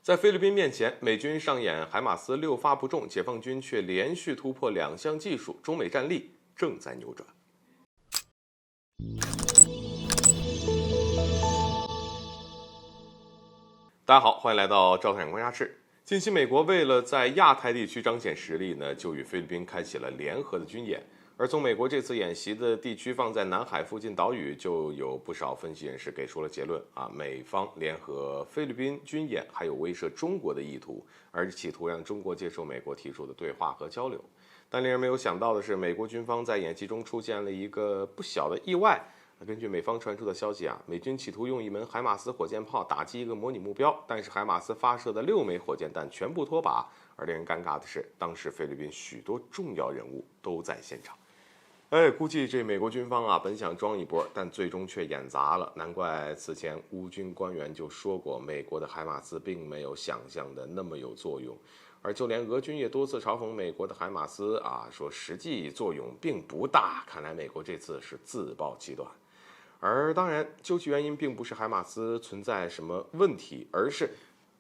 在菲律宾面前，美军上演海马斯6发不中，解放军却连续突破2项技术，中美战力正在扭转。大家好，欢迎来到赵太阳观察室。近期，美国为了在亚太地区彰显实力呢，就与菲律宾开启了联合的军演。而从美国这次演习的地区放在南海附近岛屿，就有不少分析人士给出了结论啊，美方联合菲律宾军演还有威慑中国的意图，而企图让中国接受美国提出的对话和交流。但令人没有想到的是，美国军方在演习中出现了一个不小的意外。根据美方传出的消息啊，美军企图用一门海马斯火箭炮打击一个模拟目标，但是海马斯发射的6枚火箭弹全部脱靶。而令人尴尬的是，当时菲律宾许多重要人物都在现场。估计这美国军方啊，本想装一波，但最终却演砸了。难怪此前乌军官员就说过，美国的海马斯并没有想象的那么有作用。而就连俄军也多次嘲讽美国的海马斯啊，说实际作用并不大。看来美国这次是自暴其短。而当然，究其原因并不是海马斯存在什么问题，而是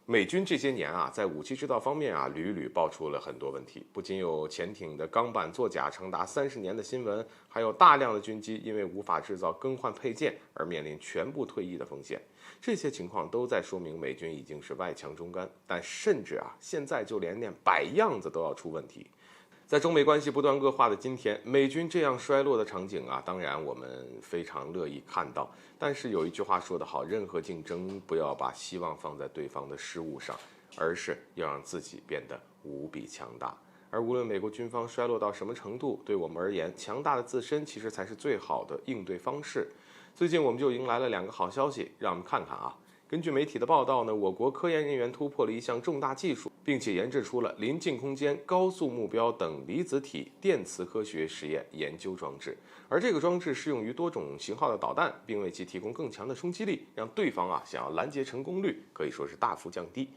美军这些年啊，在武器制造方面啊，屡屡爆出了很多问题。不仅有潜艇的钢板作假长达30年的新闻，还有大量的军机因为无法制造更换配件而面临全部退役的风险。这些情况都在说明美军已经是外强中干，但甚至啊，现在就连摆样子都要出问题。在中美关系不断恶化的今天，美军这样衰落的场景啊，当然我们非常乐意看到。但是有一句话说得好，任何竞争不要把希望放在对方的失误上，而是要让自己变得无比强大。而无论美国军方衰落到什么程度，对我们而言，强大的自身其实才是最好的应对方式。最近我们就迎来了2个好消息，让我们看看啊。根据媒体的报道呢，我国科研人员突破了一项重大技术，并且研制出了临近空间高速目标等离子体电磁科学实验研究装置。而这个装置适用于多种型号的导弹，并为其提供更强的冲击力，让对方想要拦截成功率可以说是大幅降低。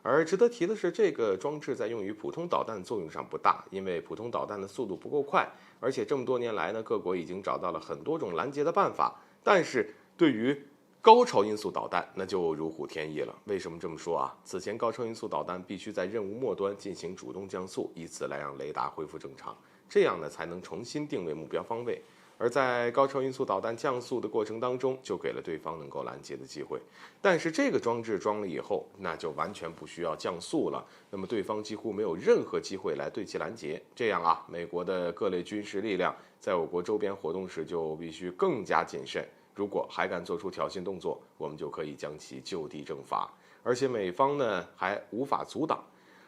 而值得提的是，这个装置在用于普通导弹作用上不大，因为普通导弹的速度不够快，而且这么多年来呢，各国已经找到了很多种拦截的办法。但是对于高超音速导弹那就如虎添翼了。为什么这么说啊？此前高超音速导弹必须在任务末端进行主动降速，以此来让雷达恢复正常，这样呢才能重新定位目标方位。而在高超音速导弹降速的过程当中，就给了对方能够拦截的机会。但是这个装置装了以后，那就完全不需要降速了，那么对方几乎没有任何机会来对其拦截。这样啊，美国的各类军事力量在我国周边活动时就必须更加谨慎。如果还敢做出挑衅动作，我们就可以将其就地正法，而且美方呢还无法阻挡。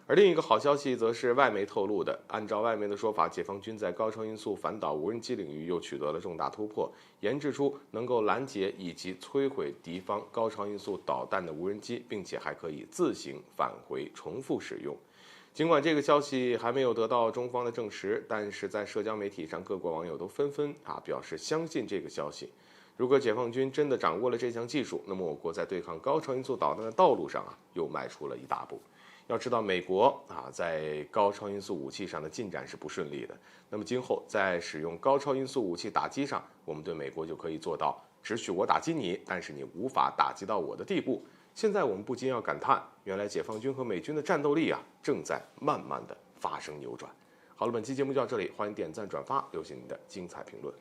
而另一个好消息则是外媒透露的，按照外媒的说法，解放军在高超音速反导无人机领域又取得了重大突破，研制出能够拦截以及摧毁敌方高超音速导弹的无人机，并且还可以自行返回重复使用。尽管这个消息还没有得到中方的证实，但是在社交媒体上，各国网友都纷纷表示相信这个消息。如果解放军真的掌握了这项技术，那么我国在对抗高超音速导弹的道路上又迈出了一大步。要知道，美国在高超音速武器上的进展是不顺利的。那么今后在使用高超音速武器打击上，我们对美国就可以做到只许我打击你，但是你无法打击到我的地步。现在我们不禁要感叹，原来解放军和美军的战斗力正在慢慢的发生扭转。好了，本期节目就到这里，欢迎点赞转发，留下您的精彩评论。